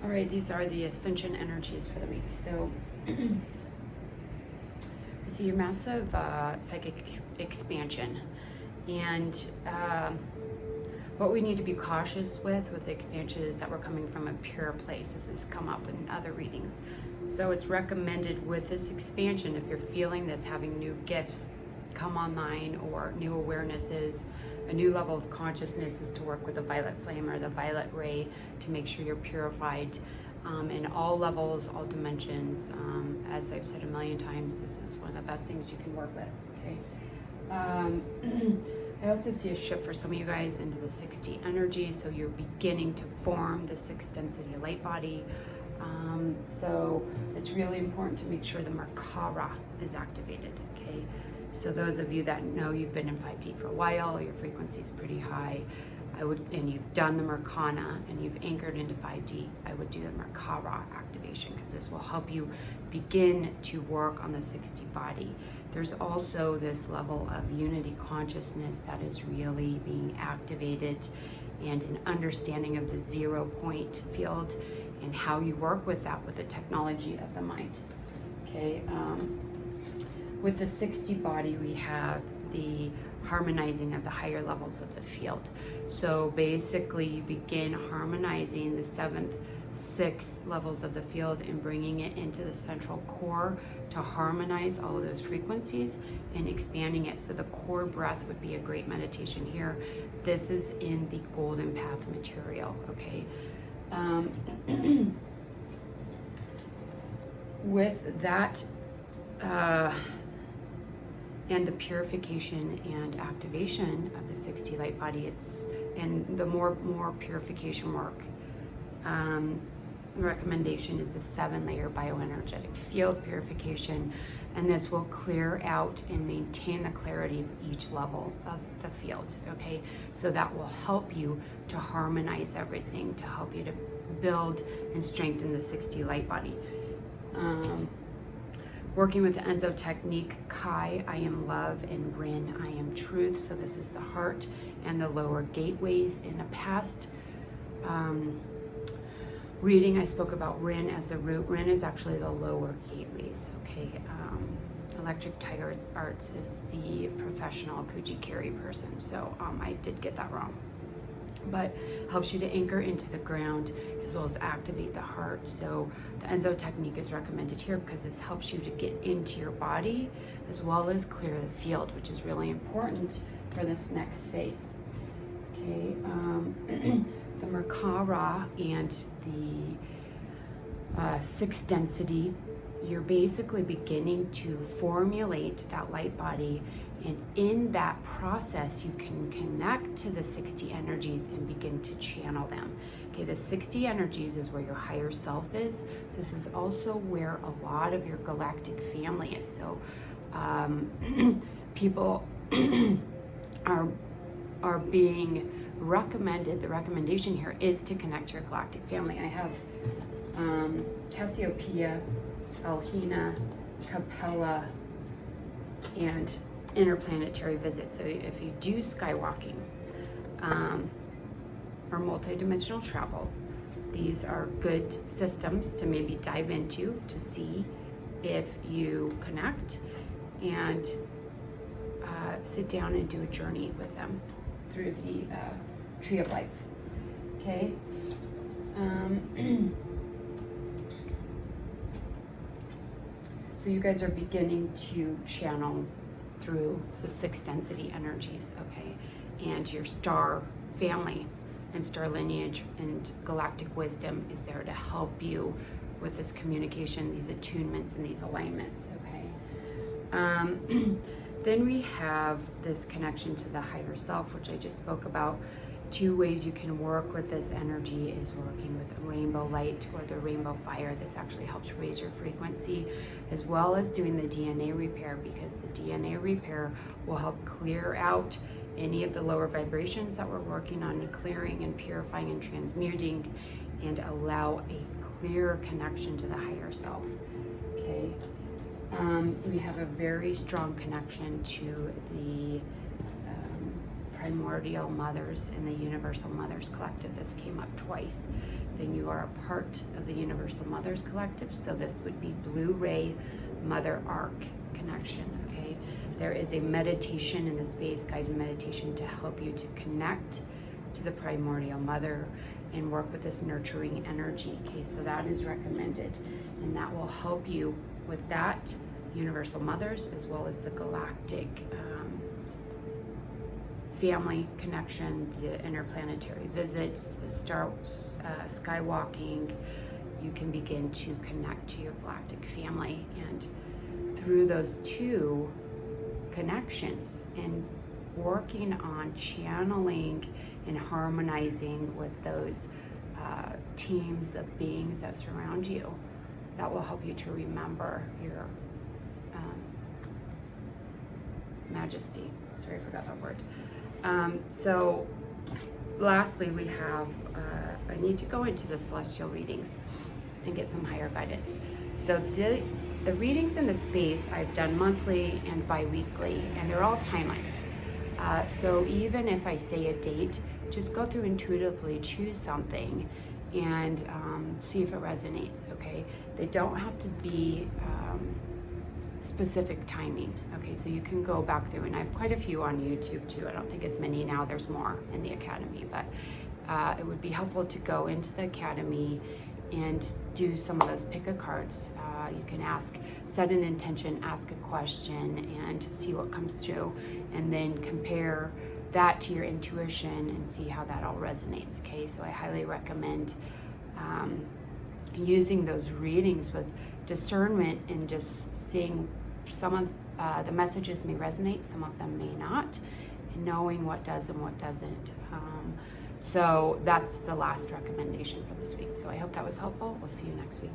All right, these are the Ascension energies for the week. So, I see a massive psychic expansion, and what we need to be cautious with the expansion is that we're coming from a pure place. This has come up in other readings. So it's recommended with this expansion, if you're feeling this, having new gifts come online or new awarenesses, a new level of consciousness, is to work with the violet flame or the violet ray to make sure you're purified in all levels, all dimensions. As I've said a million times, this is one of the best things you can work with, okay? I also see a shift for some of you guys into the 6D energy, so you're beginning to form the 6th density light body. So it's really important to make sure the Merkaba is activated, okay? So those of you that know you've been in 5D for a while, your frequency is pretty high, and you've done the Merkana and you've anchored into 5D, I would do the Merkaba activation, because this will help you begin to work on the 6D body. There's also this level of unity consciousness that is really being activated, and an understanding of the 0 point field and how you work with that with the technology of the mind. Okay, with the 6D body, we have the harmonizing of the higher levels of the field. So basically you begin harmonizing the 7th, 6th levels of the field and bringing it into the central core to harmonize all of those frequencies and expanding it. So the core breath would be a great meditation here. This is in the golden path material, okay? With that, and the purification and activation of the 6D light body, and the more purification work, recommendation is the 7-layer bioenergetic field purification, and this will clear out and maintain the clarity of each level of the field, okay? So that will help you to harmonize everything, to help you to build and strengthen the 6D light body. Working with the Enzo technique, Kai, I am love, and Rin, I am truth. So this is the heart and the lower gateways. In a past reading, I spoke about Rin as the root. Rin is actually the lower gateways, okay? Electric Tiger Arts is the professional Kujikari person. So I did get that wrong. But helps you to anchor into the ground as well as activate the heart. So the Enzo technique is recommended here because this helps you to get into your body as well as clear the field, which is really important for this next phase. Okay, the Merkaba and the 6th density, you're basically beginning to formulate that light body, and in that process you can connect to the 6D energies and begin to channel them. Okay, the 6D energies is where your higher self is. This is also where a lot of your galactic family is. So people are being recommended, the recommendation here is to connect to your galactic family. I have Cassiopeia, Elhina, Capella, and interplanetary visits. So if you do skywalking or multidimensional travel, these are good systems to maybe dive into to see if you connect and sit down and do a journey with them through the tree of life. Okay. So you guys are beginning to channel through the 6th density energies, okay? And your star family and star lineage and galactic wisdom is there to help you with this communication, these attunements, and these alignments, okay? Then we have this connection to the higher self, which I just spoke about. 2 ways you can work with this energy is working with a rainbow light or the rainbow fire. This actually helps raise your frequency, as well as doing the DNA repair, because the DNA repair will help clear out any of the lower vibrations that we're working on clearing and purifying and transmuting, and allow a clear connection to the higher self, okay? We have a very strong connection to the primordial mothers and the universal mothers collective. This came up twice, saying you are a part of the universal mothers collective. So this would be blue ray mother arc connection. Okay, there is a meditation in the space, guided meditation, to help you to connect to the primordial mother and work with this nurturing energy. Okay, so that is recommended, and that will help you with that universal mothers as well as the galactic family connection, the interplanetary visits, the skywalking. You can begin to connect to your galactic family, and through those two connections and working on channeling and harmonizing with those teams of beings that surround you, that will help you to remember your majesty. Sorry, I forgot that word. So lastly, we have, I need to go into the celestial readings and get some higher guidance. So the readings in the space I've done monthly and bi-weekly, and they're all timeless. So even if I say a date, just go through intuitively, choose something, and see if it resonates, okay? They don't have to be specific timing, okay? So you can go back through, and I have quite a few on YouTube too. I don't think as many now, there's more in the Academy, but it would be helpful to go into the Academy and do some of those pick a cards. You can set an intention, ask a question, and see what comes through, and then compare that to your intuition and see how that all resonates, okay? So I highly recommend using those readings with discernment and just seeing some of the messages may resonate, some of them may not, and knowing what does and what doesn't. So that's the last recommendation for this week. So I hope that was helpful. We'll see you next week.